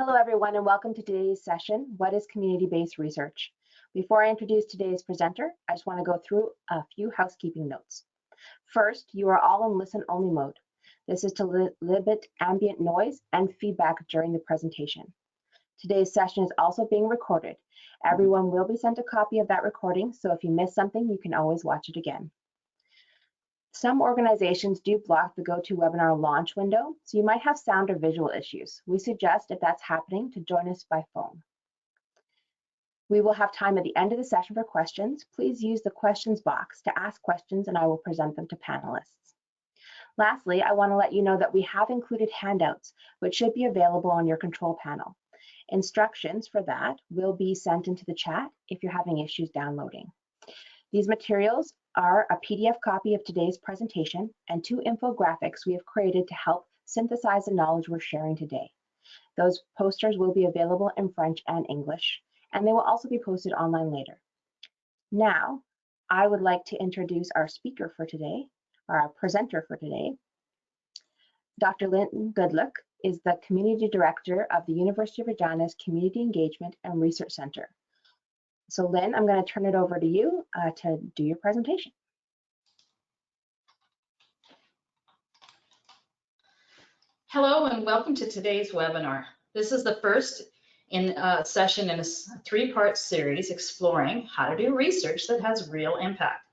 Hello everyone and welcome to today's session, What is Community-Based Research? Before I introduce today's presenter, I just want to go through a few housekeeping notes. First, you are all in listen-only mode. This is to limit ambient noise and feedback during the presentation. Today's session is also being recorded. Everyone will be sent a copy of that recording, so if you miss something, you can always watch it again. Some organizations do block the GoToWebinar launch window, so you might have sound or visual issues. We suggest, if that's happening, to join us by phone. We will have time at the end of the session for questions. Please use the questions box to ask questions and I will present them to panelists. Lastly, I want to let you know that we have included handouts, which should be available on your control panel. Instructions for that will be sent into the chat if you're having issues downloading. These materials are a PDF copy of today's presentation and 2 infographics we have created to help synthesize the knowledge we're sharing today. Those posters will be available in French and English, and they will also be posted online later. Now, I would like to introduce our speaker for today, our presenter for today. Dr. Lynn Goodluck is the Community Director of the University of Regina's Community Engagement and Research Center. So Lynn, I'm going to turn it over to you to do your presentation. Hello and welcome to today's webinar. This is the first session in a 3-part series exploring how to do research that has real impact.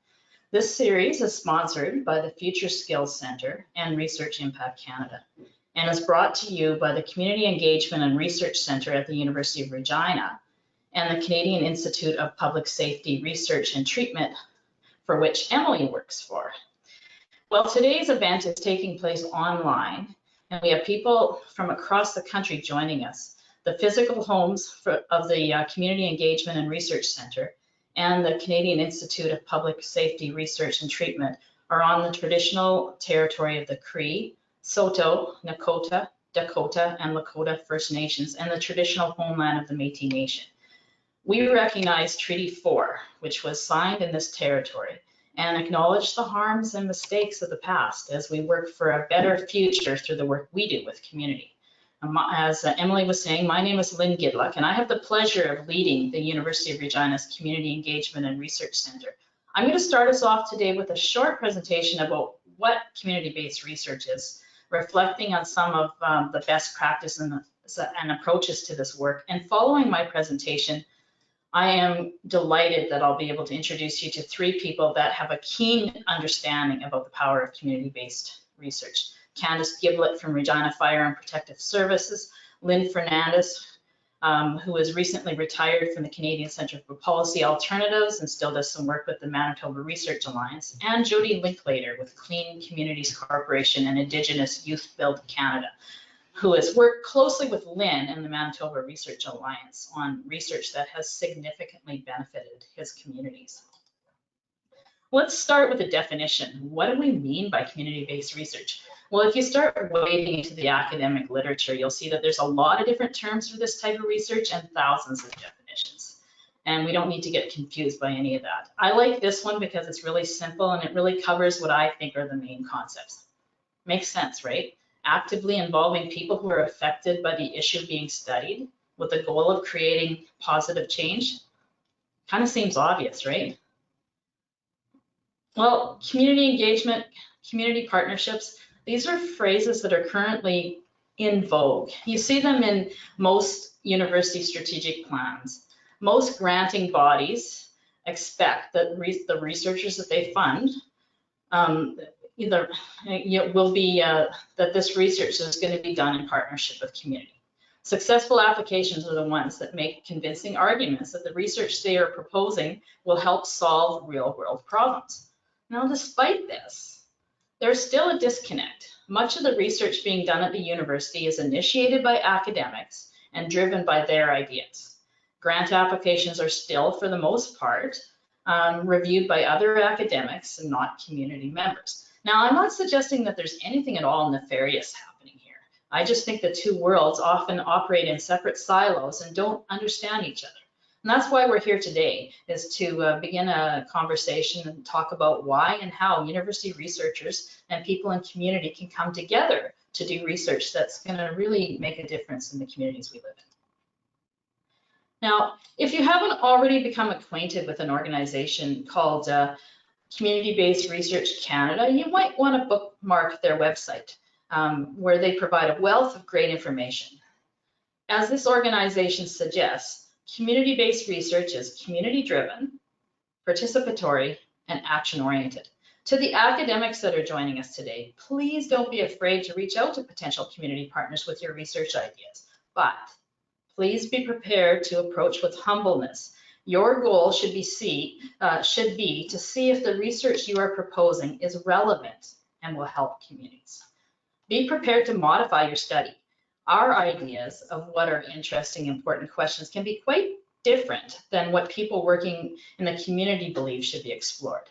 This series is sponsored by the Future Skills Center and Research Impact Canada and is brought to you by the Community Engagement and Research Center at the University of Regina and the Canadian Institute of Public Safety Research and Treatment, for which Emily works for. Well, today's event is taking place online, and we have people from across the country joining us. The physical homes of the Community Engagement and Research Center and the Canadian Institute of Public Safety Research and Treatment are on the traditional territory of the Cree, Saulteaux, Nakota, Dakota, and Lakota First Nations, and the traditional homeland of the Métis Nation. We recognize Treaty 4, which was signed in this territory, and acknowledge the harms and mistakes of the past as we work for a better future through the work we do with community. As Emily was saying, my name is Lynn Goodluck, and I have the pleasure of leading the University of Regina's Community Engagement and Research Center. I'm going to start us off today with a short presentation about what community-based research is, reflecting on some of the best practice and approaches to this work. And following my presentation, I am delighted that I'll be able to introduce you to 3 people that have a keen understanding about the power of community-based research. Candice Giblett from Regina Fire and Protective Services, Lynn Fernandez, who has recently retired from the Canadian Centre for Policy Alternatives and still does some work with the Manitoba Research Alliance, and Jody Linklater with Clean Communities Corporation and Indigenous Youth Build Canada, who has worked closely with Lynn and the Manitoba Research Alliance on research that has significantly benefited his communities. Let's start with a definition. What do we mean by community-based research? Well, if you start wading into the academic literature, you'll see that there's a lot of different terms for this type of research and thousands of definitions. And we don't need to get confused by any of that. I like this one because it's really simple and it really covers what I think are the main concepts. Makes sense, right? Actively involving people who are affected by the issue being studied with the goal of creating positive change. Kind of seems obvious, right? Well, community engagement, community partnerships, these are phrases that are currently in vogue. You see them in most university strategic plans. Most granting bodies expect that the researchers that they fund that this research is going to be done in partnership with community. Successful applications are the ones that make convincing arguments that the research they are proposing will help solve real-world problems. Now, despite this, there's still a disconnect. Much of the research being done at the university is initiated by academics and driven by their ideas. Grant applications are still, for the most part, reviewed by other academics and not community members. Now, I'm not suggesting that there's anything at all nefarious happening here. I just think the 2 worlds often operate in separate silos and don't understand each other. And that's why we're here today, is to begin a conversation and talk about why and how university researchers and people in community can come together to do research that's going to really make a difference in the communities we live in. Now, if you haven't already become acquainted with an organization called Community-Based Research Canada, you might want to bookmark their website, where they provide a wealth of great information. As this organization suggests, community-based research is community-driven, participatory, and action-oriented. To the academics that are joining us today, please don't be afraid to reach out to potential community partners with your research ideas, but please be prepared to approach with humbleness. Your goal should be to see if the research you are proposing is relevant and will help communities. Be prepared to modify your study. Our ideas of what are interesting, important questions can be quite different than what people working in the community believe should be explored.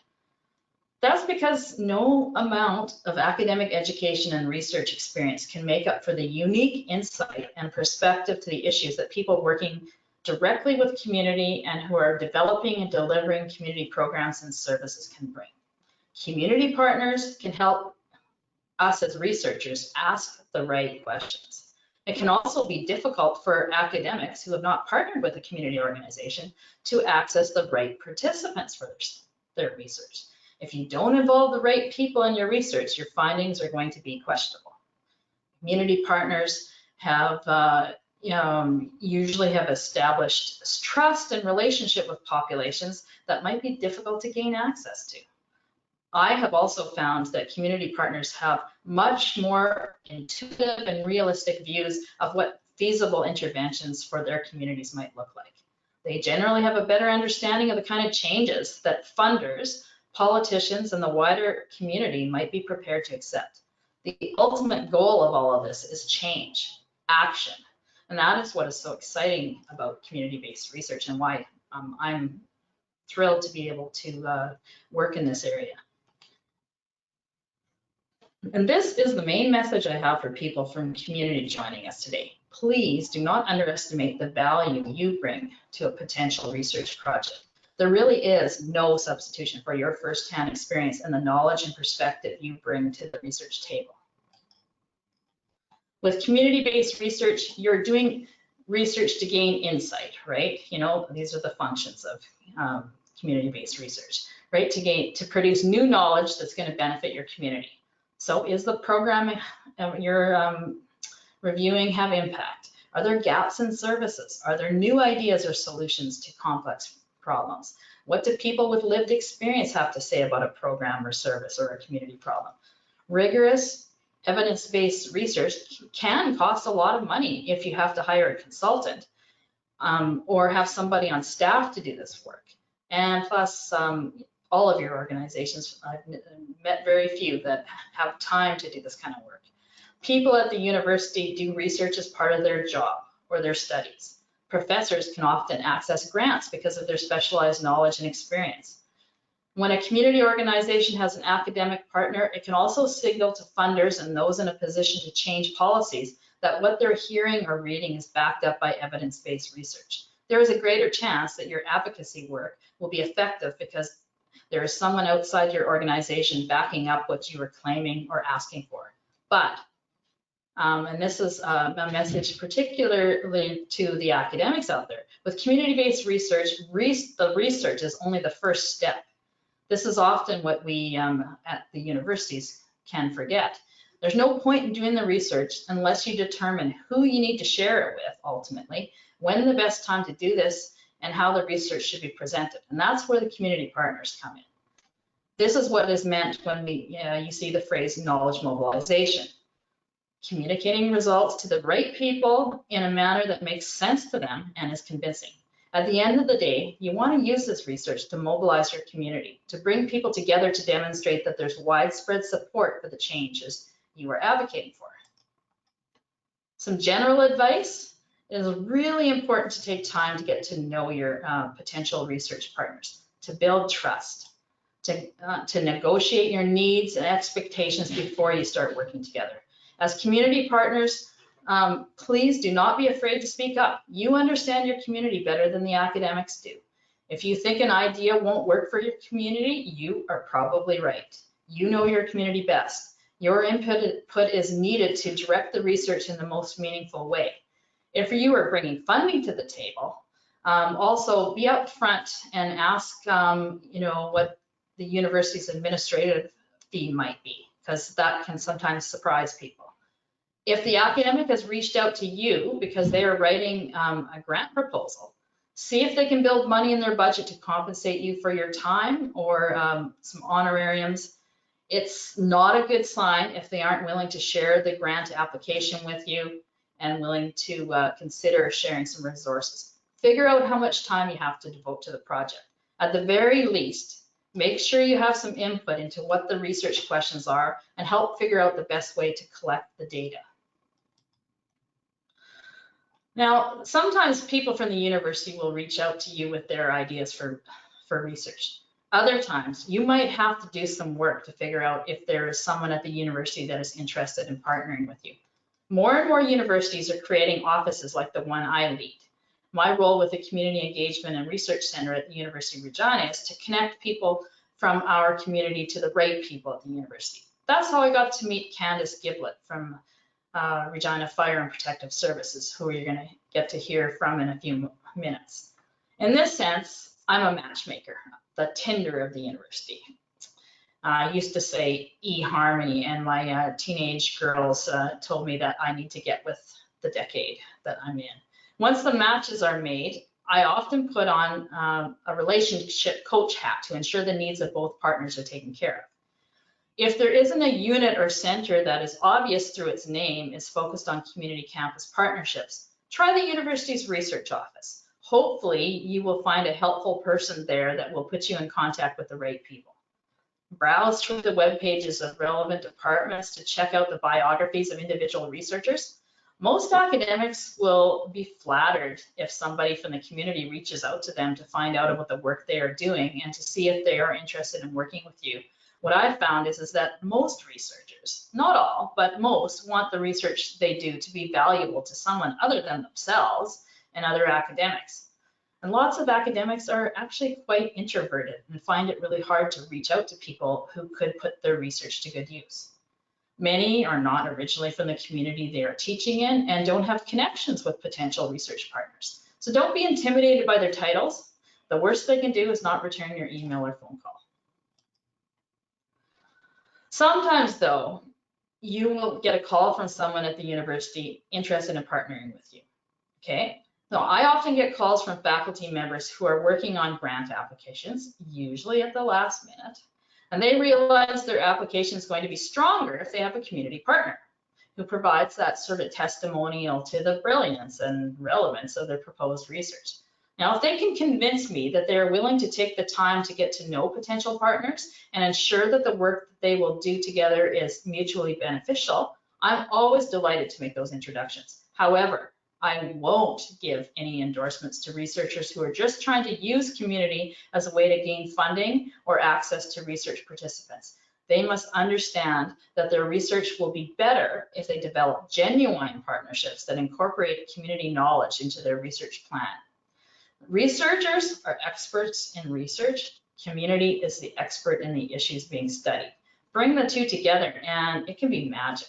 That's because no amount of academic education and research experience can make up for the unique insight and perspective to the issues that people working directly with community and who are developing and delivering community programs and services can bring. Community partners can help us as researchers ask the right questions. It can also be difficult for academics who have not partnered with a community organization to access the right participants for their research. If you don't involve the right people in your research, your findings are going to be questionable. Community partners have usually have established trust and relationship with populations that might be difficult to gain access to. I have also found that community partners have much more intuitive and realistic views of what feasible interventions for their communities might look like. They generally have a better understanding of the kind of changes that funders, politicians, and the wider community might be prepared to accept. The ultimate goal of all of this is change, action. And that is what is so exciting about community-based research and why I'm thrilled to be able to work in this area. And this is the main message I have for people from community joining us today. Please do not underestimate the value you bring to a potential research project. There really is no substitution for your firsthand experience and the knowledge and perspective you bring to the research table. With community-based research, you're doing research to gain insight, right? You know, these are the functions of community-based research, right? To produce new knowledge that's going to benefit your community. So is the program you're reviewing have impact? Are there gaps in services? Are there new ideas or solutions to complex problems? What do people with lived experience have to say about a program or service or a community problem? Rigorous evidence-based research can cost a lot of money if you have to hire a consultant or have somebody on staff to do this work. And plus, all of your organizations, I've met very few that have time to do this kind of work. People at the university do research as part of their job or their studies. Professors can often access grants because of their specialized knowledge and experience. When a community organization has an academic partner, it can also signal to funders and those in a position to change policies that what they're hearing or reading is backed up by evidence-based research. There is a greater chance that your advocacy work will be effective because there is someone outside your organization backing up what you are claiming or asking for. But, and this is a message particularly to the academics out there, with community-based research, the research is only the first step. This is often what we at the universities can forget. There's no point in doing the research unless you determine who you need to share it with ultimately, when the best time to do this, and how the research should be presented. And that's where the community partners come in. This is what is meant when you see the phrase knowledge mobilization. Communicating results to the right people in a manner that makes sense to them and is convincing. At the end of the day, you want to use this research to mobilize your community, to bring people together to demonstrate that there's widespread support for the changes you are advocating for. Some general advice: it is really important to take time to get to know your potential research partners, to build trust, to negotiate your needs and expectations before you start working together. As community partners, Please do not be afraid to speak up. You understand your community better than the academics do. If you think an idea won't work for your community, you are probably right. You know your community best. Your input is needed to direct the research in the most meaningful way. If you are bringing funding to the table, also be upfront and ask, what the university's administrative fee might be, because that can sometimes surprise people. If the academic has reached out to you because they are writing a grant proposal, see if they can build money in their budget to compensate you for your time or some honorariums. It's not a good sign if they aren't willing to share the grant application with you and willing to consider sharing some resources. Figure out how much time you have to devote to the project. At the very least, make sure you have some input into what the research questions are and help figure out the best way to collect the data. Now, sometimes people from the university will reach out to you with their ideas for research. Other times, you might have to do some work to figure out if there is someone at the university that is interested in partnering with you. More and more universities are creating offices like the one I lead. My role with the Community Engagement and Research Center at the University of Regina is to connect people from our community to the right people at the university. That's how I got to meet Candice from Regina Fire and Protective Services, who you're going to get to hear from in a few minutes. In this sense, I'm a matchmaker, the Tinder of the university. I used to say eHarmony, and my teenage girls told me that I need to get with the decade that I'm in. Once the matches are made, I often put on a relationship coach hat to ensure the needs of both partners are taken care of. If there isn't a unit or center that is obvious through its name is focused on community campus partnerships, try the university's research office. Hopefully, you will find a helpful person there that will put you in contact with the right people. Browse through the web pages of relevant departments to check out the biographies of individual researchers. Most academics will be flattered if somebody from the community reaches out to them to find out about the work they are doing and to see if they are interested in working with you. What I've found is that most researchers, not all, but most, want the research they do to be valuable to someone other than themselves and other academics. And lots of academics are actually quite introverted and find it really hard to reach out to people who could put their research to good use. Many are not originally from the community they are teaching in and don't have connections with potential research partners. So don't be intimidated by their titles. The worst they can do is not return your email or phone call. Sometimes, though, you will get a call from someone at the university interested in partnering with you, okay? So I often get calls from faculty members who are working on grant applications, usually at the last minute, and they realize their application is going to be stronger if they have a community partner who provides that sort of testimonial to the brilliance and relevance of their proposed research. Now, if they can convince me that they're willing to take the time to get to know potential partners and ensure that the work that they will do together is mutually beneficial, I'm always delighted to make those introductions. However, I won't give any endorsements to researchers who are just trying to use community as a way to gain funding or access to research participants. They must understand that their research will be better if they develop genuine partnerships that incorporate community knowledge into their research plan. Researchers are experts in research. Community is the expert in the issues being studied. Bring the two together and it can be magic.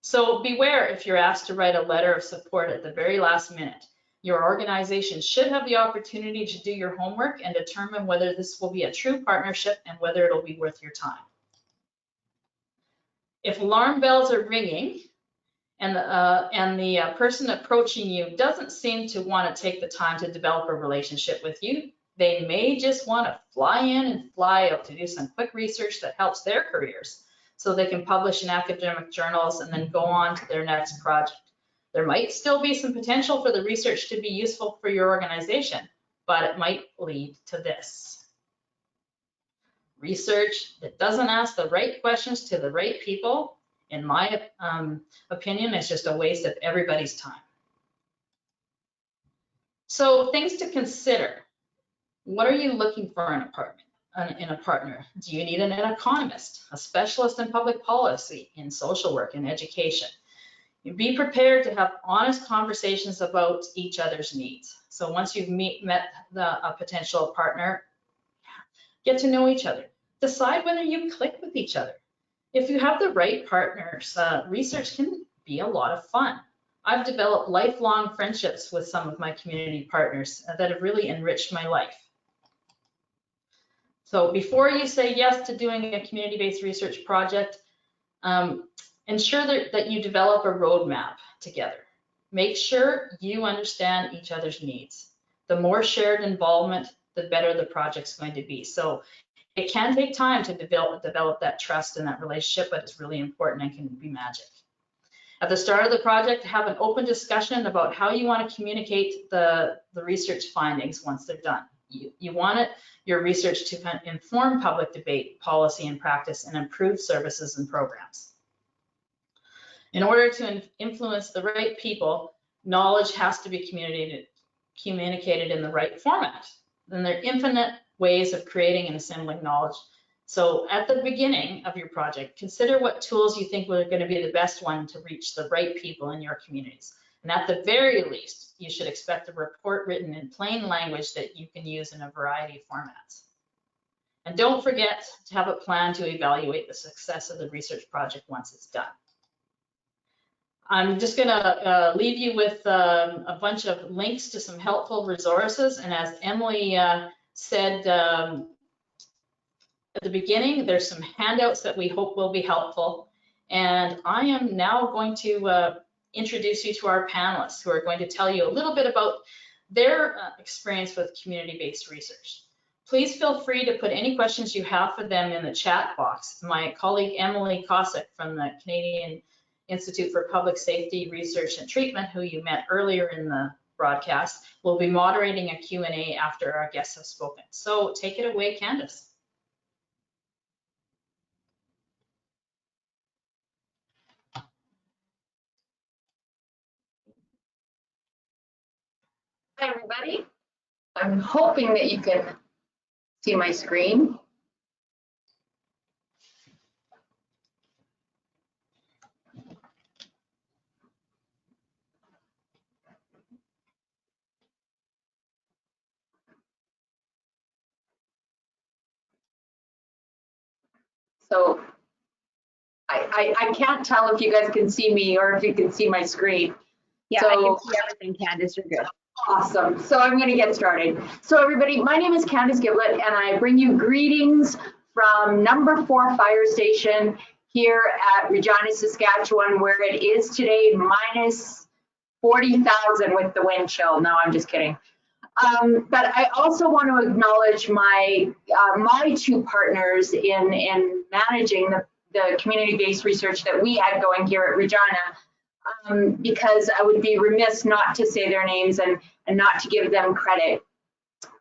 So beware if you're asked to write a letter of support at the very last minute. Your organization should have the opportunity to do your homework and determine whether this will be a true partnership and whether it'll be worth your time. If alarm bells are ringing and the person approaching you doesn't seem to want to take the time to develop a relationship with you, they may just want to fly in and fly out to do some quick research that helps their careers so they can publish in academic journals and then go on to their next project. There might still be some potential for the research to be useful for your organization, but it might lead to this. Research that doesn't ask the right questions to the right people, in my opinion, is just a waste of everybody's time. So things to consider. What are you looking for in a partner? Do you need an economist, a specialist in public policy, in social work, in education? Be prepared to have honest conversations about each other's needs. So once you've met a potential partner, get to know each other. Decide whether you click with each other. If you have the right partners, research can be a lot of fun. I've developed lifelong friendships with some of my community partners that have really enriched my life. So before you say yes to doing a community-based research project, ensure that you develop a roadmap together. Make sure you understand each other's needs. The more shared involvement, the better the project's going to be. So it can take time to develop that trust and that relationship, but it's really important and can be magic. At the start of the project, have an open discussion about how you want to communicate the research findings once they're done. You want your research to inform public debate, policy and practice, and improve services and programs. In order to influence the right people, knowledge has to be communicated in the right format. Then there are infinite ways of creating and assembling knowledge. So at the beginning of your project, consider what tools you think are going to be the best one to reach the right people in your communities. And at the very least, you should expect a report written in plain language that you can use in a variety of formats. And don't forget to have a plan to evaluate the success of the research project once it's done. I'm just going to leave you with a bunch of links to some helpful resources. And as Emily said at the beginning, there's some handouts that we hope will be helpful. And I am now going to introduce you to our panelists who are going to tell you a little bit about their experience with community-based research. Please feel free to put any questions you have for them in the chat box. My colleague Emily Cossack from the Canadian Institute for Public Safety Research and Treatment, who you met earlier in the broadcast, will be moderating a Q&A after our guests have spoken. So take it away, Candice. Hi, everybody. I'm hoping that you can see my screen. So I can't tell if you guys can see me or if you can see my screen. Yeah, so, I can see everything, Candice. You're good. Awesome. So I'm going to get started. So everybody, my name is Candice Giblett, and I bring you greetings from number 4 fire station here at Regina, Saskatchewan, where it is today minus 40,000 with the wind chill. No, I'm just kidding. But I also want to acknowledge my my 2 partners in managing the community-based research that we had going here at Regina, because I would be remiss not to say their names and not to give them credit.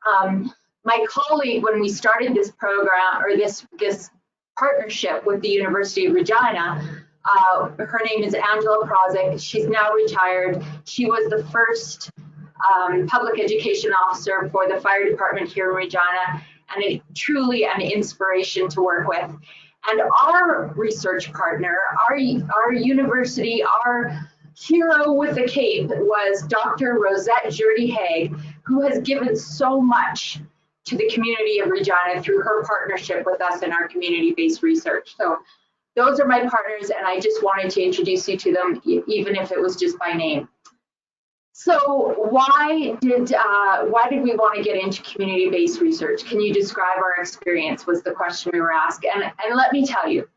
My colleague, when we started this program or this partnership with the University of Regina, her name is Angela Prozik. She's now retired. She was the first public education officer for the fire department here in Regina, and truly an inspiration to work with. And our research partner, our university, our hero with the cape was Dr. Rosette Jurdy-Haig, who has given so much to the community of Regina through her partnership with us in our community-based research. So those are my partners, and I just wanted to introduce you to them, even if it was just by name. So why did we want to get into community-based research? Can you describe our experience, was the question we were asked. And let me tell you,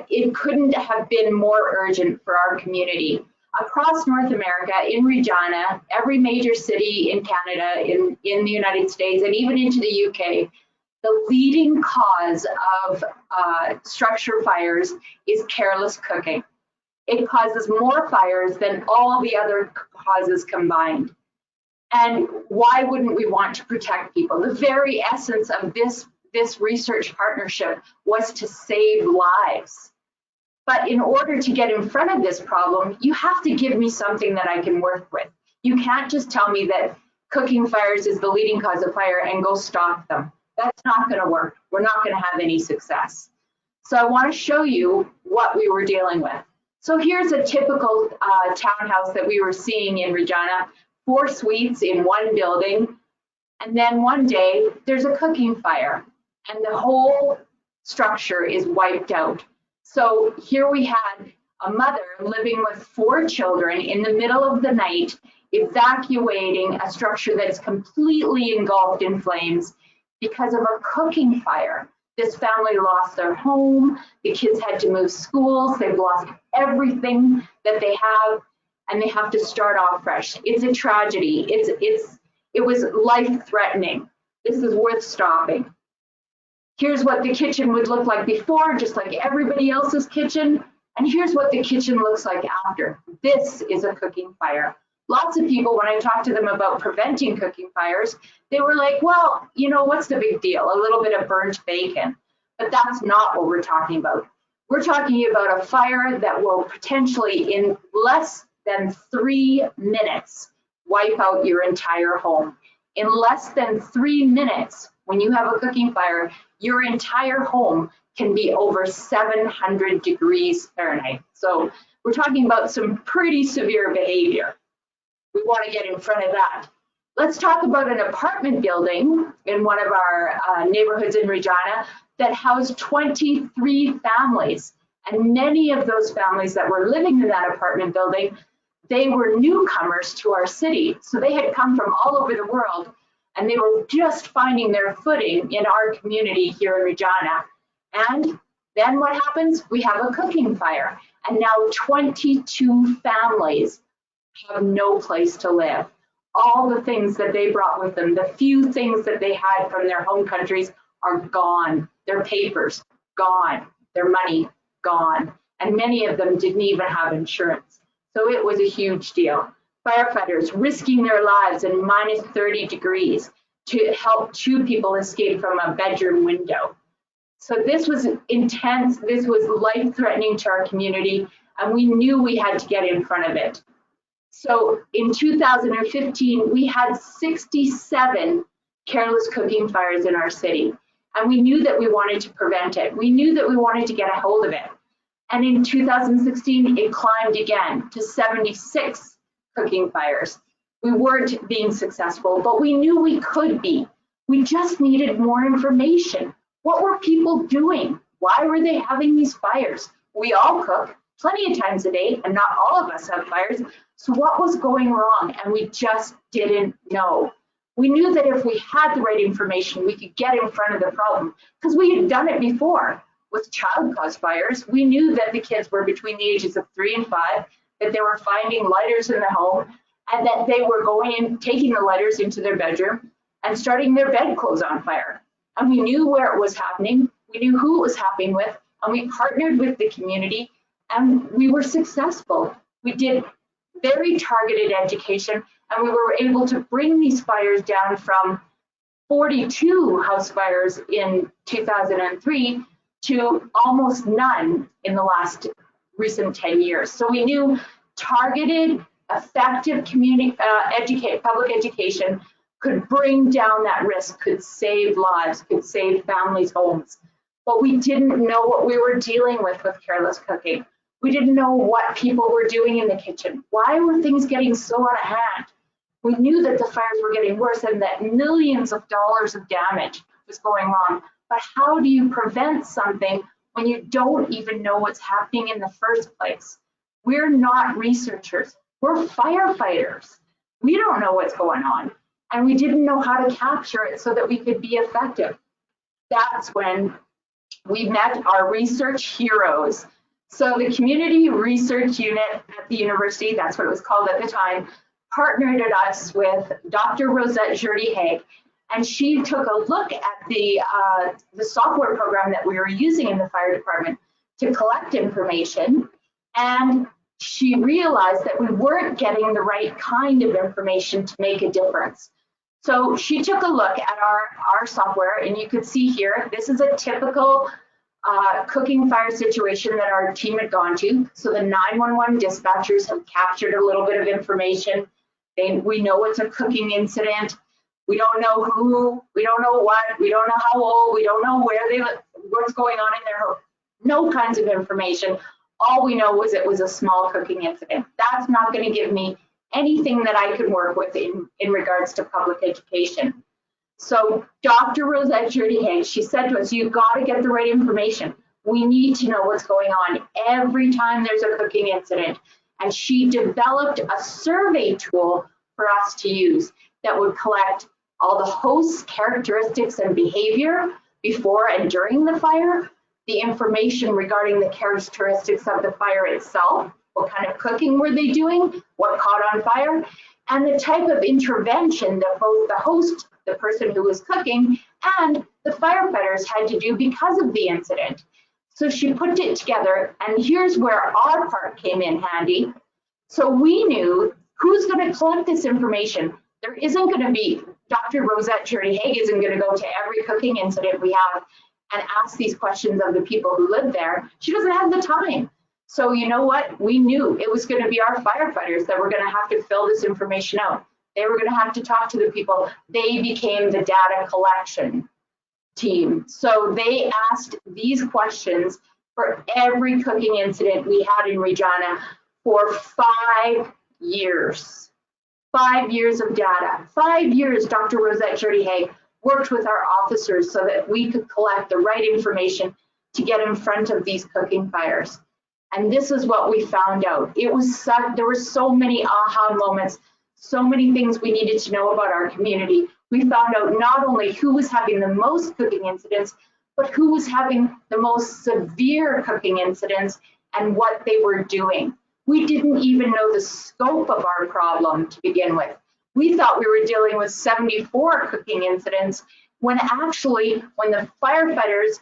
it couldn't have been more urgent for our community. Across North America, in Regina, every major city in Canada, in the United States, and even into the UK, the leading cause of structure fires is careless cooking. It causes more fires than all the other causes combined. And why wouldn't we want to protect people? The very essence of this research partnership was to save lives. But in order to get in front of this problem, you have to give me something that I can work with. You can't just tell me that cooking fires is the leading cause of fire and go stop them. That's not going to work. We're not going to have any success. So I want to show you what we were dealing with. So here's a typical townhouse that we were seeing in Regina, 4 suites in one building. And then one day there's a cooking fire and the whole structure is wiped out. So here we had a mother living with 4 children in the middle of the night, evacuating a structure that's completely engulfed in flames because of a cooking fire. This family lost their home, the kids had to move schools, they've lost everything that they have, and they have to start off fresh. It's a tragedy. It was life-threatening. This is worth stopping. Here's what the kitchen would look like before, just like everybody else's kitchen. And here's what the kitchen looks like after. This is a cooking fire. Lots of people, when I talked to them about preventing cooking fires, they were like, well, you know, what's the big deal? A little bit of burnt bacon. But that's not what we're talking about. We're talking about a fire that will potentially, in less than 3 minutes, wipe out your entire home. In less than 3 minutes, when you have a cooking fire, your entire home can be over 700 degrees Fahrenheit. So we're talking about some pretty severe behavior. We want to get in front of that. Let's talk about an apartment building in one of our neighborhoods in Regina that housed 23 families. And many of those families that were living in that apartment building, they were newcomers to our city. So they had come from all over the world and they were just finding their footing in our community here in Regina. And then what happens? We have a cooking fire. And now 22 families have no place to live. All the things that they brought with them, the few things that they had from their home countries are gone. Their papers, gone. Their money, gone. And many of them didn't even have insurance. So it was a huge deal. Firefighters risking their lives in minus 30 degrees to help 2 people escape from a bedroom window. So this was intense. This was life-threatening to our community, and we knew we had to get in front of it. So in 2015, we had 67 careless cooking fires in our city. And we knew that we wanted to prevent it. We knew that we wanted to get a hold of it. And in 2016, it climbed again to 76 cooking fires. We weren't being successful, but we knew we could be. We just needed more information. What were people doing? Why were they having these fires? We all cook plenty of times a day, and not all of us have fires. So what was going wrong? And we just didn't know. We knew that if we had the right information, we could get in front of the problem because we had done it before with child-caused fires. We knew that the kids were between the ages of 3 and 5, that they were finding lighters in the home, and that they were going and taking the lighters into their bedroom and starting their bedclothes on fire. And we knew where it was happening. We knew who it was happening with, and we partnered with the community, and we were successful. We did very targeted education, and we were able to bring these fires down from 42 house fires in 2003 to almost none in the last recent 10 years. So we knew targeted, effective community public education could bring down that risk, could save lives, could save families' homes. But we didn't know what we were dealing with careless cooking. We didn't know what people were doing in the kitchen. Why were things getting so out of hand? We knew that the fires were getting worse and that millions of dollars of damage was going wrong. But how do you prevent something when you don't even know what's happening in the first place? We're not researchers. We're firefighters. We don't know what's going on. And we didn't know how to capture it so that we could be effective. That's when we met our research heroes. So the Community Research Unit at the university, that's what it was called at the time, partnered us with Dr. Rosette Jurdy-Haig, and she took a look at the software program that we were using in the fire department to collect information, and she realized that we weren't getting the right kind of information to make a difference. So she took a look at our software, and you could see here, this is a typical cooking fire situation that our team had gone to. So the 911 dispatchers have captured a little bit of information. We know it's a cooking incident. We don't know who, we don't know what, we don't know how old, we don't know where they live, what's going on in their home. No kinds of information. All we know was it was a small cooking incident. That's not going to give me anything that I can work with in regards to public education. So Dr. Rosette Jurdy-Haig, she said to us, you've got to get the right information. We need to know what's going on every time there's a cooking incident. And she developed a survey tool for us to use that would collect all the host's characteristics and behavior before and during the fire, the information regarding the characteristics of the fire itself, what kind of cooking were they doing, what caught on fire, and the type of intervention that both the host, the person who was cooking, and the firefighters had to do because of the incident. So she put it together, and here's where our part came in handy. So we knew who's going to collect this information. There isn't going to be, Dr. Rosette Jurdy-Haig isn't going to go to every cooking incident we have and ask these questions of the people who live there. She doesn't have the time. So you know what? We knew it was going to be our firefighters that were going to have to fill this information out. They were going to have to talk to the people. They became the data collection team. So they asked these questions for every cooking incident we had in Regina for 5 years. 5 years of data. 5 years Dr. Rosette Jurdy-Haig worked with our officers so that we could collect the right information to get in front of these cooking fires. And this is what we found out. It was there were so many aha moments, so many things we needed to know about our community. We found out not only who was having the most cooking incidents, but who was having the most severe cooking incidents and what they were doing. We didn't even know the scope of our problem to begin with. We thought we were dealing with 74 cooking incidents when actually, when the firefighters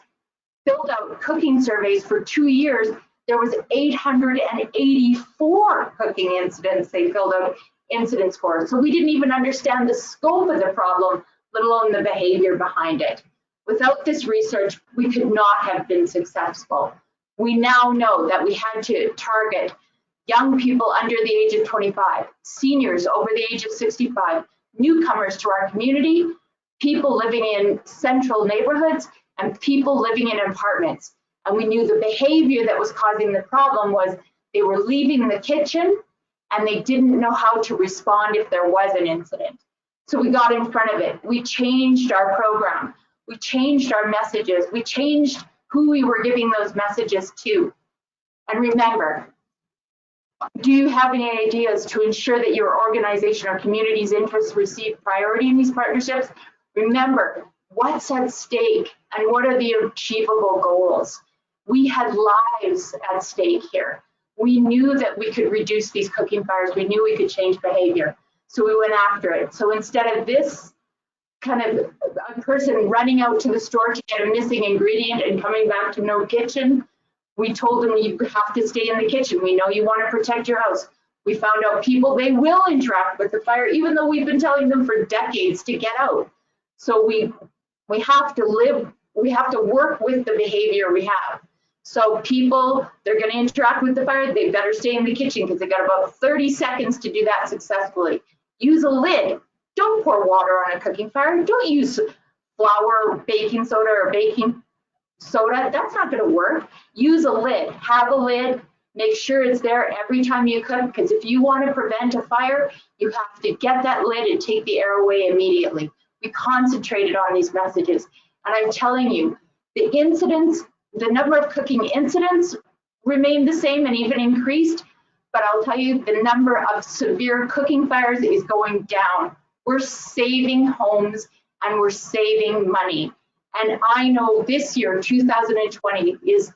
filled out cooking surveys for 2 years, there was 884 cooking incidents they filled out incidents for. So we didn't even understand the scope of the problem, let alone the behavior behind it. Without this research, we could not have been successful. We now know that we had to target young people under the age of 25, seniors over the age of 65, newcomers to our community, people living in central neighborhoods, and people living in apartments. And we knew the behavior that was causing the problem was they were leaving the kitchen and they didn't know how to respond if there was an incident. So we got in front of it. We changed our program. We changed our messages. We changed who we were giving those messages to. And remember, do you have any ideas to ensure that your organization or community's interests receive priority in these partnerships? Remember, what's at stake and what are the achievable goals? We had lives at stake here. We knew that we could reduce these cooking fires. We knew we could change behavior. So we went after it. So instead of this kind of a person running out to the store to get a missing ingredient and coming back to no kitchen, we told them you have to stay in the kitchen. We know you want to protect your house. We found out people, they will interact with the fire, even though we've been telling them for decades to get out. So we have to work with the behavior we have. So people, they're going to interact with the fire, they better stay in the kitchen because they got about 30 seconds to do that successfully. Use a lid. Don't pour water on a cooking fire. Don't use flour, baking soda, or baking soda. That's not going to work. Use a lid. Have a lid. Make sure it's there every time you cook, because if you want to prevent a fire, you have to get that lid and take the air away immediately. We concentrated on these messages. And I'm telling you, the incidents, the number of cooking incidents remained the same and even increased. But I'll tell you, the number of severe cooking fires is going down. We're saving homes and we're saving money. And I know this year, 2020, is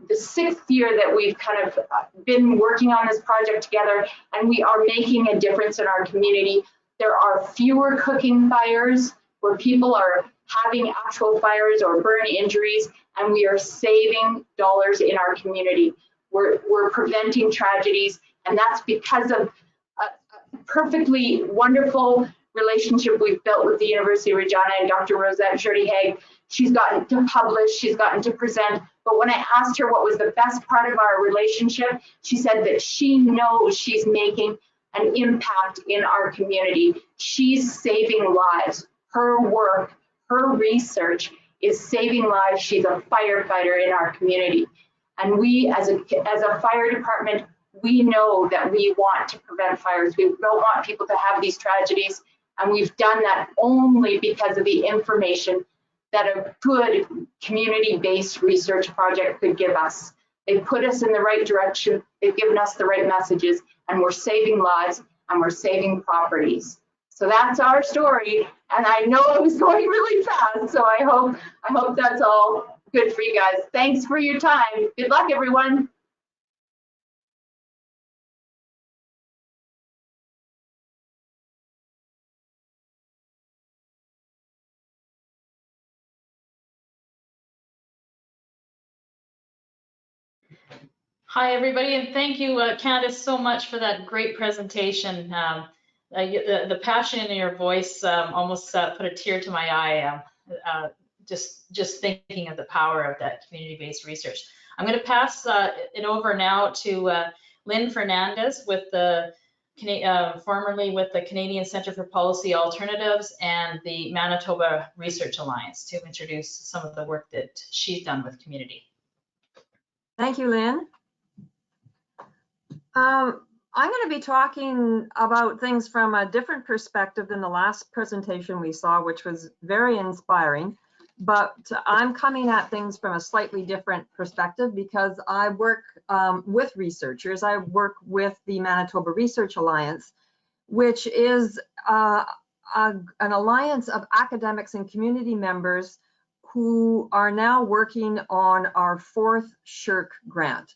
the 6th year that we've kind of been working on this project together, and we are making a difference in our community. There are fewer cooking fires where people are having actual fires or burn injuries, and we are saving dollars in our community. We're preventing tragedies, and that's because of a perfectly wonderful relationship we've built with the University of Regina and Dr. Rosette Jurdy-Haig. She's gotten to publish, she's gotten to present, but when I asked her what was the best part of our relationship, she said that she knows she's making an impact in our community. She's saving lives. Her work, her research is saving lives. She's a firefighter in our community. And we, as a fire department, we know that we want to prevent fires. We don't want people to have these tragedies. And we've done that only because of the information that a good community-based research project could give us. They've put us in the right direction. They've given us the right messages, and we're saving lives and we're saving properties. So that's our story. And I know it was going really fast. So I hope that's all good for you guys. Thanks for your time. Good luck, everyone. Hi, everybody, and thank you, Candice, so much for that great presentation. The passion in your voice almost put a tear to my eye, just thinking of the power of that community-based research. I'm going to pass it over now to Lynn Fernandez, with the formerly with the Canadian Centre for Policy Alternatives and the Manitoba Research Alliance, to introduce some of the work that she's done with community. Thank you, Lynn. I'm going to be talking about things from a different perspective than the last presentation we saw, which was very inspiring. But I'm coming at things from a slightly different perspective because I work with researchers. I work with the Manitoba Research Alliance, which is an alliance of academics and community members who are now working on our 4th SSHRT grant.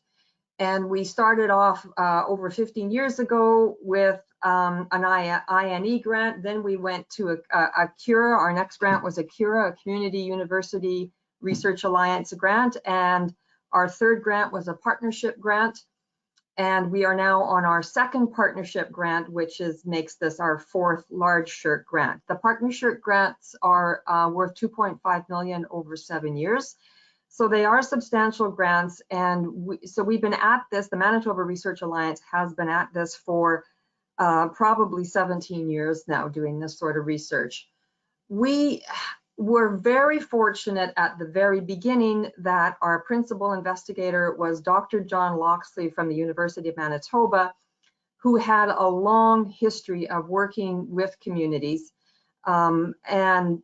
And we started off over 15 years ago with an INE grant. Then we went to a CURA. Our next grant was a CURA, a Community University Research Alliance grant. And our 3rd grant was a partnership grant. And we are now on our 2nd partnership grant, which makes this our 4th large SSHRT grant. The partnership grants are worth $2.5 million over 7 years. So they are substantial grants, and we've been at this, the Manitoba Research Alliance has been at this for probably 17 years now, doing this sort of research. We were very fortunate at the very beginning that our principal investigator was Dr. John Loxley from the University of Manitoba, who had a long history of working with communities and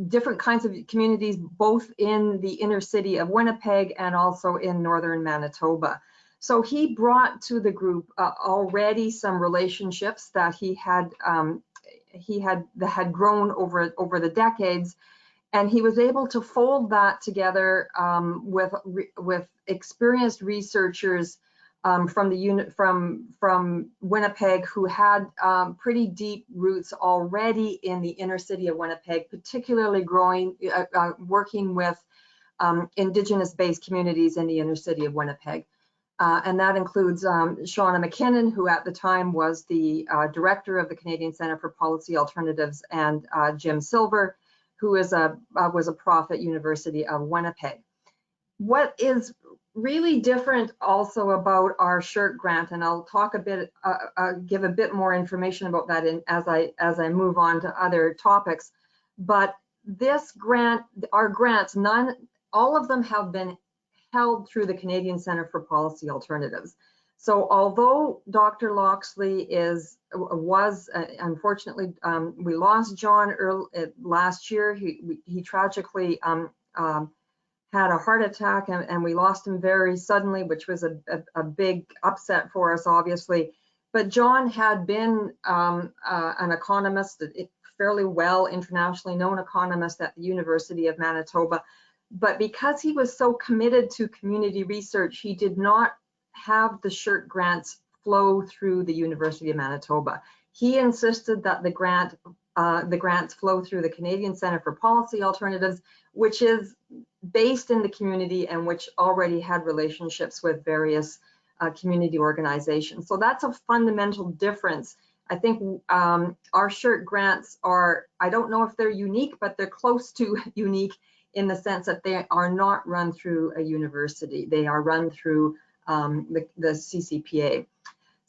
different kinds of communities, both in the inner city of Winnipeg and also in northern Manitoba. So he brought to the group already some relationships that he had grown over the decades, and he was able to fold that together with experienced researchers from Winnipeg who had pretty deep roots already in the inner city of Winnipeg, particularly working with Indigenous-based communities in the inner city of Winnipeg. And that includes Shauna McKinnon, who at the time was the director of the Canadian Centre for Policy Alternatives, and Jim Silver, who was a prof at University of Winnipeg. What is really different also about our SSHRT grant, and I'll talk a bit, give a bit more information about that as I move on to other topics. But this grant, our grants, all of them have been held through the Canadian Centre for Policy Alternatives. So although Dr. Loxley was unfortunately, we lost John last year. He tragically had a heart attack, and we lost him very suddenly, which was a big upset for us, obviously. But John had been an economist, fairly well internationally known economist at the University of Manitoba. But because he was so committed to community research, he did not have the SSHRT grants flow through the University of Manitoba. He insisted that the grants flow through the Canadian Centre for Policy Alternatives, which is based in the community and which already had relationships with various community organizations. So that's a fundamental difference. I think our SSHRT grants are, I don't know if they're unique, but they're close to unique in the sense that they are not run through a university. They are run through the CCPA.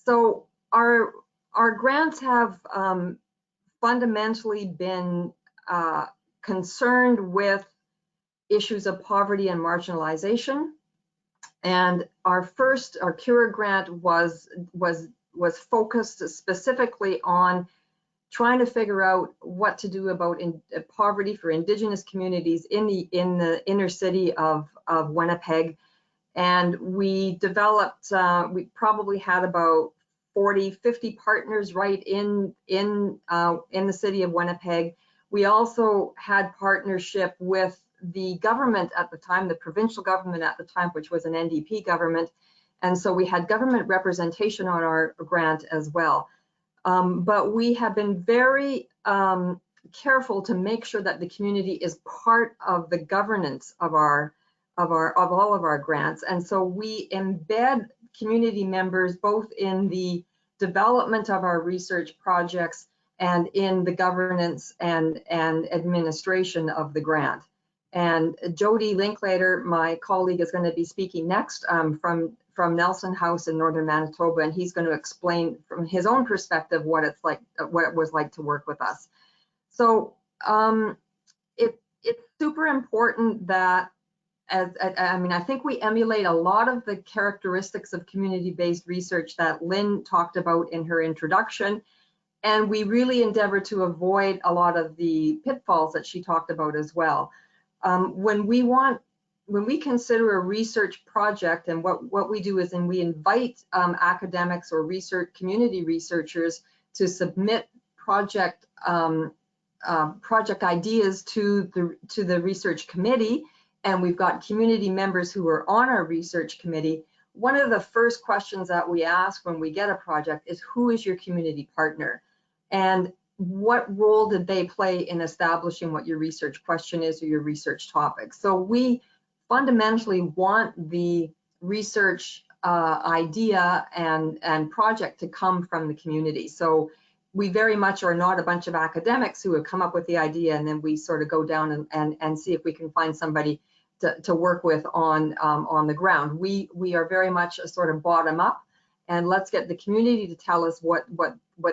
So our grants have fundamentally been concerned with issues of poverty and marginalization, And our CURA grant was focused specifically on trying to figure out what to do about poverty for Indigenous communities in the inner city of Winnipeg. And we developed, we probably had about 40-50 partners right in the city of Winnipeg. We also had partnership with the government at the time, the provincial government at the time, which was an NDP government. And so we had government representation on our grant as well. But we have been very careful to make sure that the community is part of the governance of all of our grants. And so we embed community members both in the development of our research projects and in the governance and administration of the grant. And Jody Linklater, my colleague, is going to be speaking next from Nelson House in Northern Manitoba, and he's going to explain from his own perspective what it's like, what it was like to work with us. So it's super important that, I think we emulate a lot of the characteristics of community-based research that Lynn talked about in her introduction, and we really endeavor to avoid a lot of the pitfalls that she talked about as well. When we consider a research project, and what we do is, and we invite academics or community researchers to submit project ideas to the research committee, and we've got community members who are on our research committee. One of the first questions that we ask when we get a project is, who is your community partner? And what role did they play in establishing what your research question is or your research topic? So we fundamentally want the research idea and project to come from the community. So we very much are not a bunch of academics who have come up with the idea and then we sort of go down and see if we can find somebody to work with on the ground. We are very much a sort of bottom up, and let's get the community to tell us what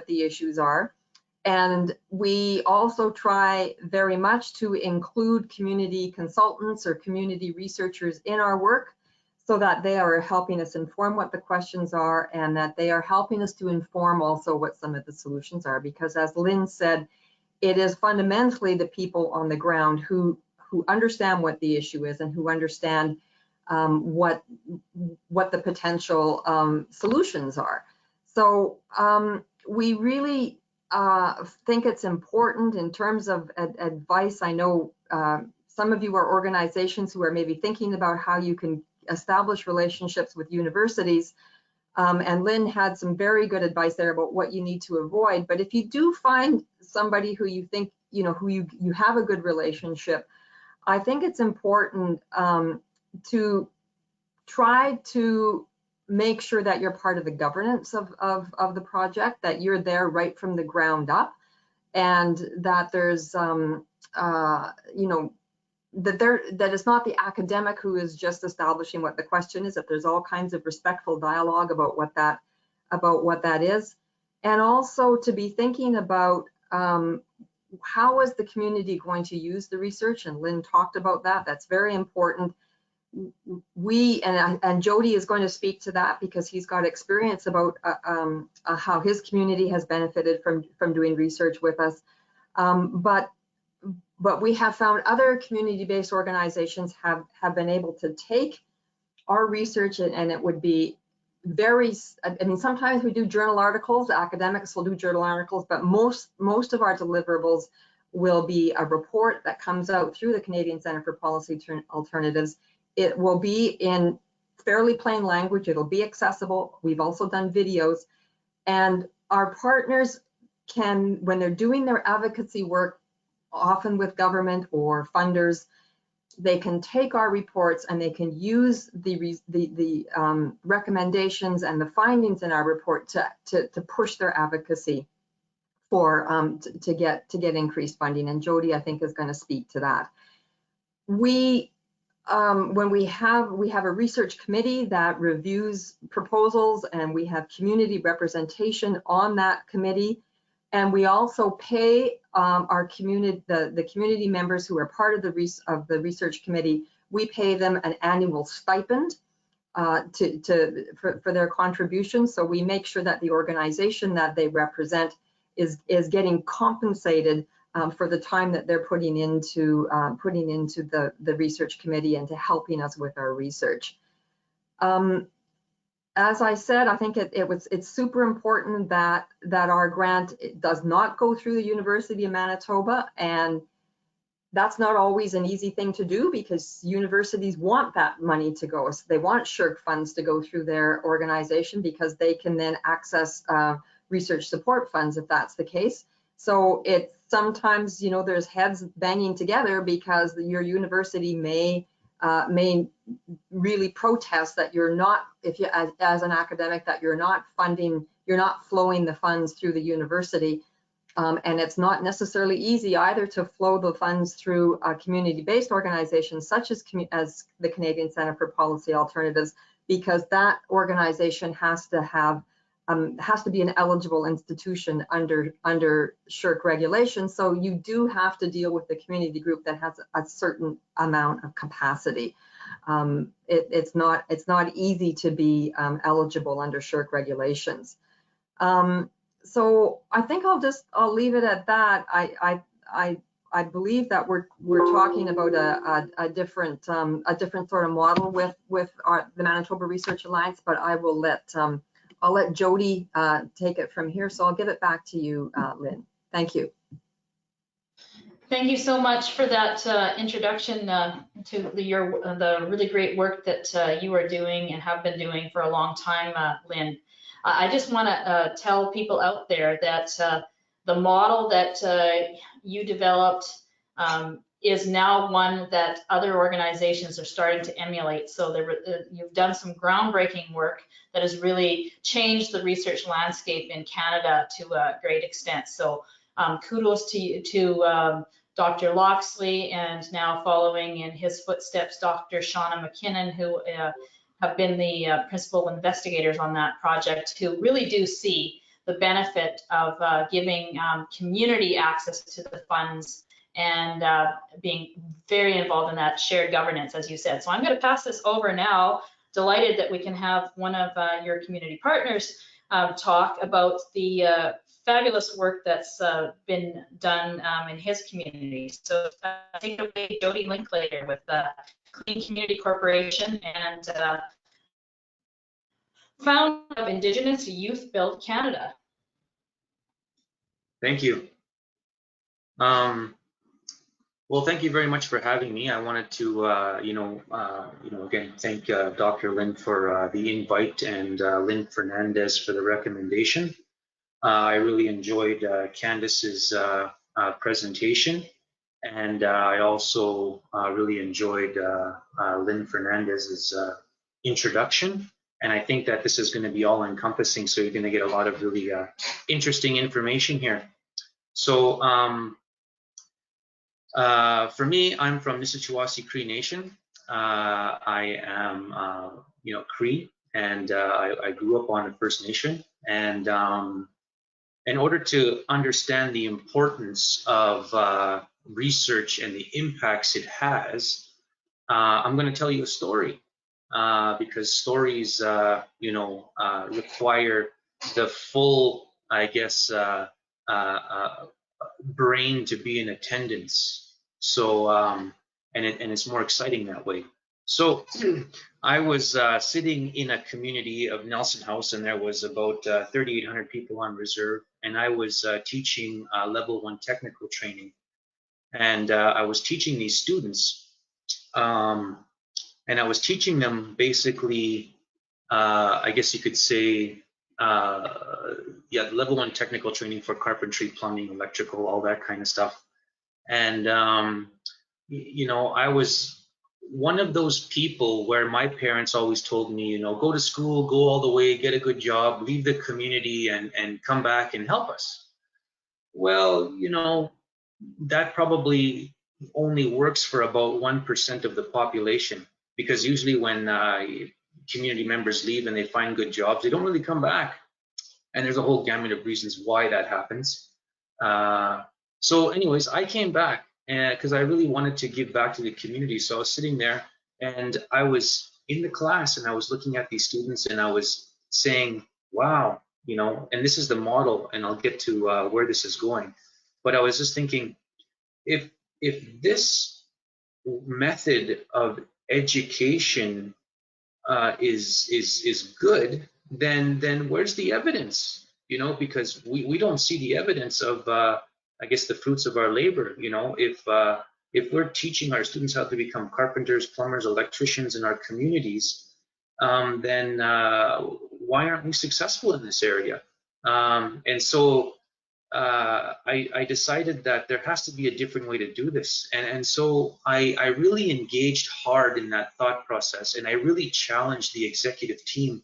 the issues are. And we also try very much to include community consultants or community researchers in our work, so that they are helping us inform what the questions are, and that they are helping us to inform also what some of the solutions are. Because as Lynn said, it is fundamentally the people on the ground who understand what the issue is and who understand what the potential solutions are. So we really think it's important in terms of advice. I know some of you are organizations who are maybe thinking about how you can establish relationships with universities, and Lynn had some very good advice there about what you need to avoid. But if you do find somebody who you think, who you have a good relationship, I think it's important to try to make sure that you're part of the governance of the project, that you're there right from the ground up, and that there's that it's not the academic who is just establishing what the question is, that there's all kinds of respectful dialogue about what that is. And also to be thinking about how is the community going to use the research, and Lynn talked about that. That's very important. And Jody is going to speak to that because he's got experience about how his community has benefited from doing research with us. But we have found other community-based organizations have been able to take our research, and it would be very, sometimes we do journal articles, academics will do journal articles, but most of our deliverables will be a report that comes out through the Canadian Centre for Policy Alternatives. It will be in fairly plain language, it'll be accessible. We've also done videos, and our partners can, when they're doing their advocacy work, often with government or funders, they can take our reports and they can use the recommendations and the findings in our report to push their advocacy for to get increased funding. And Jody, I think, is going to speak to that. When we have a research committee that reviews proposals, and we have community representation on that committee. And we also pay our community, the community members who are part of the research committee, we pay them an annual stipend for their contributions. So we make sure that the organization that they represent is getting compensated for the time that they're putting into the research committee and to helping us with our research. As I said, I think it's super important that our grant does not go through the University of Manitoba, and that's not always an easy thing to do because universities want that money to go. So they want SSHRC funds to go through their organization because they can then access research support funds if that's the case. So it's sometimes, you know, there's heads banging together because your university may really protest that you're not, if you as an academic, that you're not flowing the funds through the university. And it's not necessarily easy either to flow the funds through community-based organizations such as the Canadian Centre for Policy Alternatives, because that organization has to be an eligible institution under SSHRC regulations. So you do have to deal with the community group that has a certain amount of capacity. It's not easy to be eligible under SSHRC regulations. So I think I'll leave it at that. I believe that we're talking about a different sort of model with the Manitoba Research Alliance, but I'll let Jody take it from here. So I'll give it back to you, Lynn. Thank you. Thank you so much for that introduction to the really great work that you are doing and have been doing for a long time, Lynn. I just want to tell people out there that the model that you developed is now one that other organizations are starting to emulate. So you've done some groundbreaking work that has really changed the research landscape in Canada to a great extent. So kudos to Dr. Loxley, and now following in his footsteps, Dr. Shauna McKinnon, who have been the principal investigators on that project, who really do see the benefit of giving community access to the funds and being very involved in that shared governance, as you said. So I'm going to pass this over now. Delighted that we can have one of your community partners talk about the fabulous work that's been done in his community. So take it away, Jody Linklater with Clean Community Corporation and founder of Indigenous Youth Build Canada. Thank you. Well, thank you very much for having me. I wanted to, again, thank Dr. Lynn for the invite and Lynn Fernandez for the recommendation. I really enjoyed Candice's presentation, and I also really enjoyed Lynn Fernandez's introduction. And I think that this is going to be all encompassing, so you're going to get a lot of really interesting information here. So for me, I'm from Nissachawasi Cree Nation. I am, Cree, and I grew up on the First Nation. And in order to understand the importance of research and the impacts it has, I'm going to tell you a story. Because stories, require the full, I guess, brain to be in attendance. So, and it's more exciting that way. So, I was sitting in a community of Nelson House, and there was about 3,800 people on reserve, and I was teaching level 1 technical training, and I was teaching these students. And I was teaching them basically, I guess you could say, level 1 technical training for carpentry, plumbing, electrical, all that kind of stuff. And, I was one of those people where my parents always told me, go to school, go all the way, get a good job, leave the community and come back and help us. Well, that probably only works for about 1% of the population. Because usually when community members leave and they find good jobs, they don't really come back. And there's a whole gamut of reasons why that happens. So anyways, I came back because I really wanted to give back to the community. So I was sitting there and I was in the class and I was looking at these students and I was saying, wow, you know, and this is the model, and I'll get to where this is going. But I was just thinking, if this method of education is good, then where's the evidence? You know, because we don't see the evidence of I guess the fruits of our labor. You know, if we're teaching our students how to become carpenters, plumbers, electricians in our communities, then why aren't we successful in this area? And so I decided that there has to be a different way to do this. And so I really engaged hard in that thought process, and I really challenged the executive team.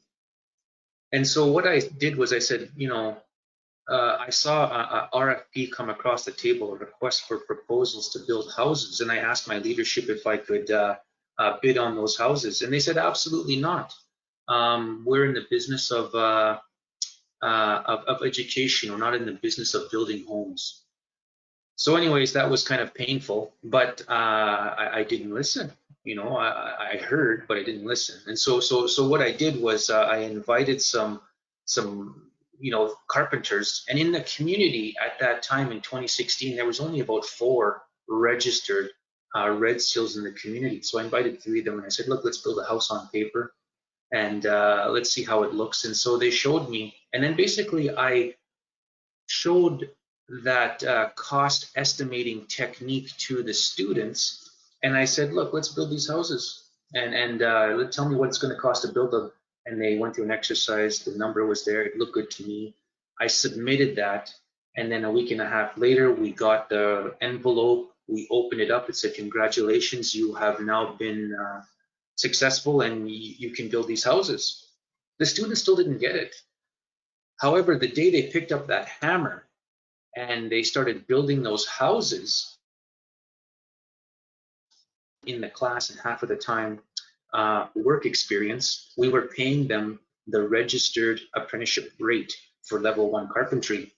And so what I did was I said, you know, I saw a RFP come across the table, a request for proposals to build houses, and I asked my leadership if I could bid on those houses, and they said absolutely not. We're in the business of education. We're not in the business of building homes. So anyways, that was kind of painful, but I didn't listen. You know, I heard, but I didn't listen. And so what I did was I invited some you know, carpenters, and in the community at that time in 2016, there was only about 4 registered red seals in the community. So I invited 3 of them and I said, look, let's build a house on paper and let's see how it looks. And so they showed me, and then basically I showed that cost estimating technique to the students, and I said, look, let's build these houses, and tell me what it's going to cost to build them. And they went through an exercise. The number was there. It looked good to me. I submitted that, and then a week and a half later, we got the envelope. We opened it up. It said, congratulations, you have now been successful, and you can build these houses. The students still didn't get it. However, the day they picked up that hammer and they started building those houses in the class, and half of the time work experience, we were paying them the registered apprenticeship rate for level 1 carpentry.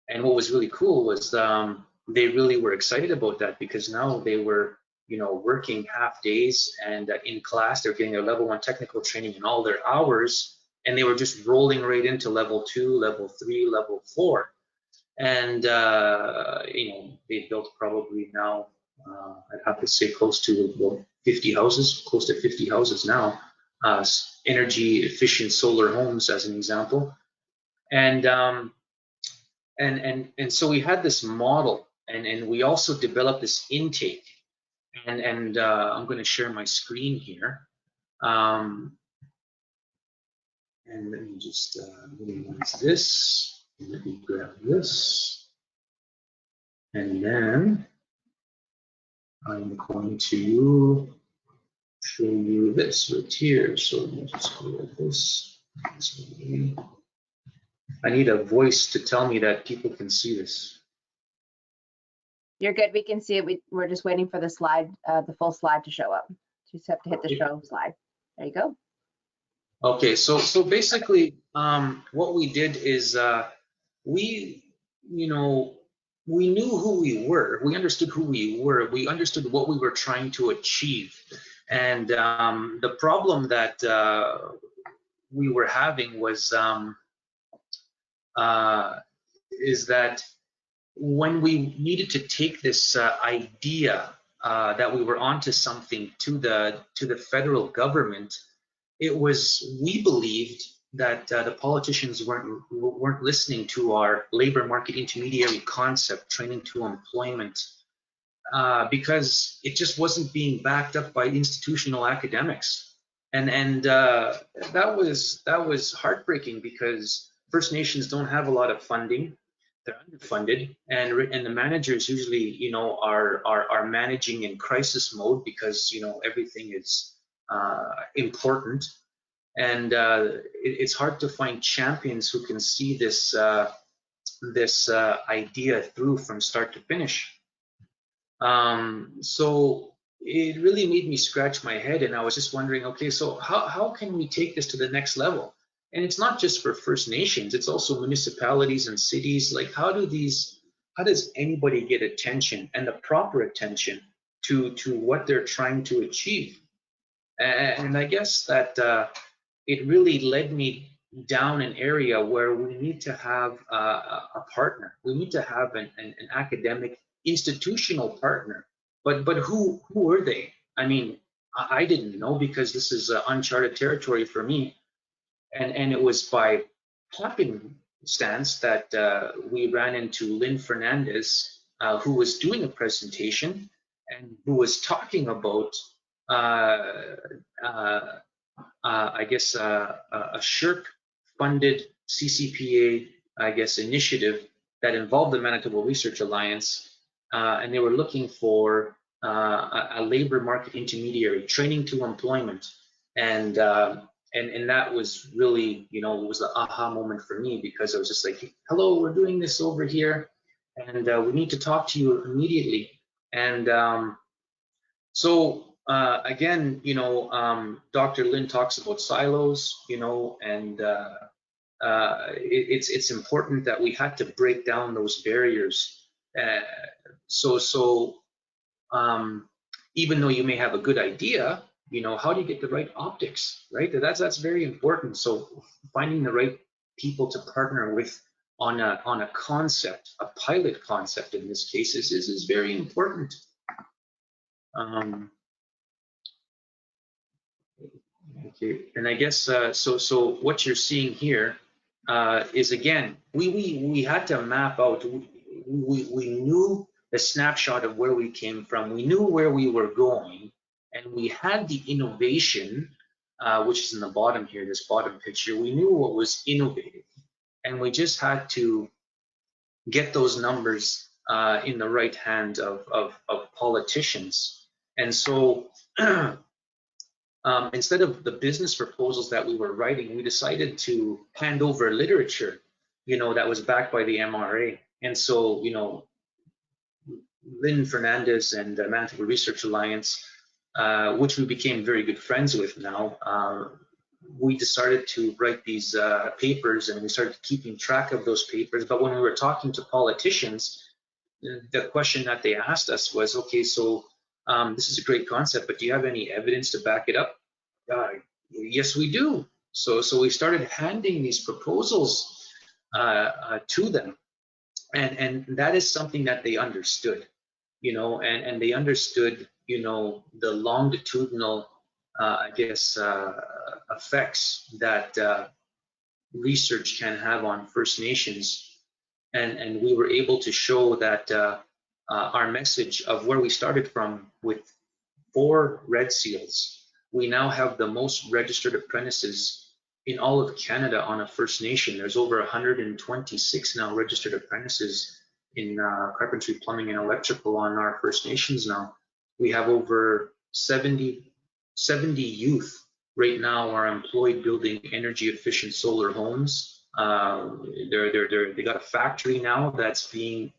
And what was really cool was they really were excited about that, because now they were, you know, working half days, and in class they're getting their level 1 technical training in all their hours, and they were just rolling right into level 2, level 3, level 4. And you know, they built probably now I'd have to say close to, well, 50 houses, close to 50 houses now, energy efficient solar homes as an example. And so we had this model, and we also developed this intake, and I'm going to share my screen here, and let me just minimize this, let me grab this, and then I'm going to show you this right here. So let's just go like this. I need a voice to tell me that people can see this. You're good. We can see it. We're just waiting for the slide, the full slide to show up. You just have to hit the show slide. There you go. Okay, so basically, what we did is we knew who we were. We understood who we were. We understood what we were trying to achieve. And the problem that we were having was is that when we needed to take this idea that we were onto something to the federal government, it was, we believed that the politicians weren't listening to our labor market intermediary concept, training to employment, because it just wasn't being backed up by institutional academics, and that was heartbreaking, because First Nations don't have a lot of funding. They're underfunded, and the managers usually, you know, are managing in crisis mode, because, you know, everything is important, and it's hard to find champions who can see this idea through from start to finish. So it really made me scratch my head, and I was just wondering, okay, so how can we take this to the next level? And it's not just for First Nations, it's also municipalities and cities. Like, how does anybody get attention, and the proper attention to what they're trying to achieve? And I guess that it really led me down an area where we need to have a partner. We need to have an academic institutional partner. But who are they? I mean, I didn't know, because this is uncharted territory for me. And it was by happenstance that we ran into Lynn Fernandez, who was doing a presentation and who was talking about I guess a SHRC-funded CCPA, I guess, initiative that involved the Manitoba Research Alliance, and they were looking for a labor market intermediary, training to employment, and that was really, you know, it was the aha moment for me, because I was just like, hello, we're doing this over here, and we need to talk to you immediately. And so again, you know, Dr. Lynn talks about silos, you know, and it's important that we had to break down those barriers. So even though you may have a good idea, you know, how do you get the right optics, right? That's very important. So finding the right people to partner with on a concept, a pilot concept in this case, is very important. Okay, and I guess so what you're seeing here is, again, we had to map out. We knew the snapshot of where we came from. We knew where we were going, and we had the innovation, which is in the bottom here, this bottom picture. We knew what was innovative, and we just had to get those numbers in the right hand of politicians. And so instead of the business proposals that we were writing, we decided to hand over literature, you know, that was backed by the MRA. And so, you know, Lynn Fernandez and the Manitoba Research Alliance, which we became very good friends with now, we decided to write these papers, and we started keeping track of those papers. But when we were talking to politicians, the question that they asked us was, okay, so this is a great concept, but do you have any evidence to back it up? Yes, we do. So we started handing these proposals to them, and that is something that they understood, you know, and they understood, you know, the longitudinal, I guess, effects that research can have on First Nations, and we were able to show that our message of where we started from with 4 red seals, we now have the most registered apprentices in all of Canada on a First Nation. There's over 126 now registered apprentices in carpentry, plumbing, and electrical on our First Nations now. We have over 70 youth right now are employed building energy efficient solar homes. They got a factory now that's being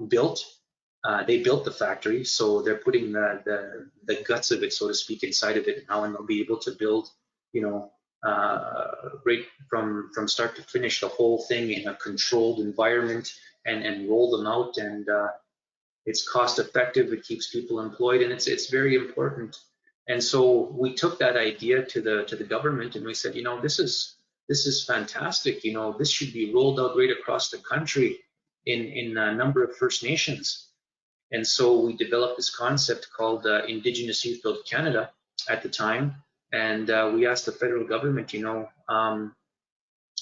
built. They built the factory, so they're putting the guts of it, so to speak, inside of it now, and they'll be able to build, you know, right from start to finish, the whole thing in a controlled environment, and roll them out. And it's cost effective. It keeps people employed, and it's very important. And so we took that idea to the government, and we said, you know, this is fantastic. You know, this should be rolled out right across the country in a number of First Nations. And so we developed this concept called Indigenous Youth Build Canada at the time, and we asked the federal government, you know,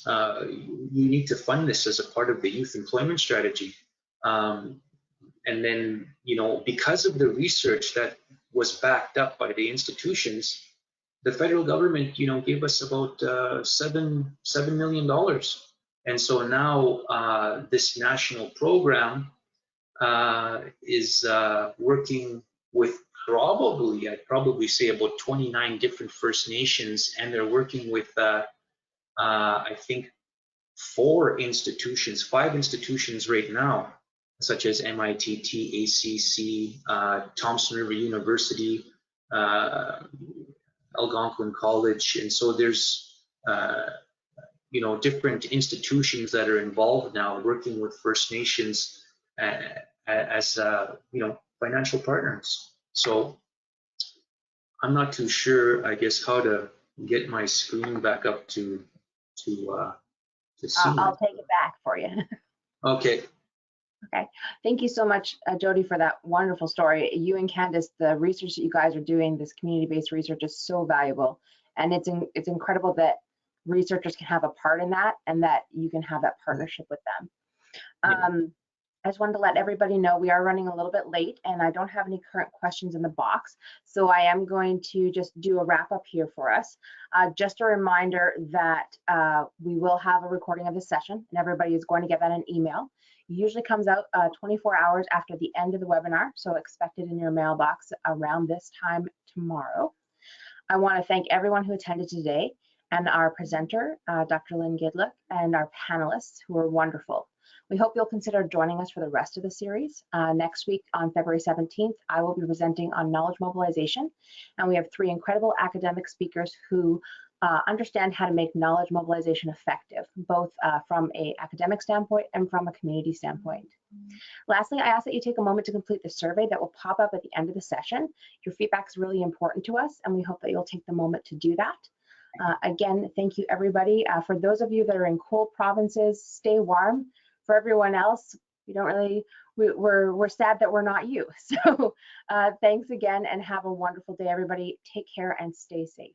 you need to fund this as a part of the youth employment strategy. And then, you know, because of the research that was backed up by the institutions, the federal government, you know, gave us about $7 million. And so now this national program is working with I'd probably say about 29 different First Nations, and they're working with I think 5 institutions right now, such as MIT, ACC, Thompson River University, Algonquin College. And so there's you know, different institutions that are involved now working with First Nations as you know, financial partners. So I'm not too sure, I guess, how to get my screen back up to see. I'll take it back for you. Okay. Okay, thank you so much, Jody, for that wonderful story. You and Candice, the research that you guys are doing, this community-based research is so valuable, and it's incredible that researchers can have a part in that, and that you can have that partnership with them. Yeah. I just wanted to let everybody know we are running a little bit late, and I don't have any current questions in the box, so I am going to just do a wrap up here for us. Just a reminder that we will have a recording of the session, and everybody is going to get that in email. It usually comes out 24 hours after the end of the webinar, so expect it in your mailbox around this time tomorrow. I want to thank everyone who attended today, and our presenter, Dr. Lynn Gidlick, and our panelists, who are wonderful. We hope you'll consider joining us for the rest of the series. Next week on February 17th, I will be presenting on knowledge mobilization, and we have 3 incredible academic speakers who understand how to make knowledge mobilization effective, both from an academic standpoint and from a community standpoint. Lastly, I ask that you take a moment to complete the survey that will pop up at the end of the session. Your feedback is really important to us, and we hope that you'll take the moment to do that. Again, thank you, everybody. For those of you that are in cold provinces, stay warm. For everyone else, we don't really, we're sad that we're not you. So thanks again, and have a wonderful day, everybody. Take care and stay safe.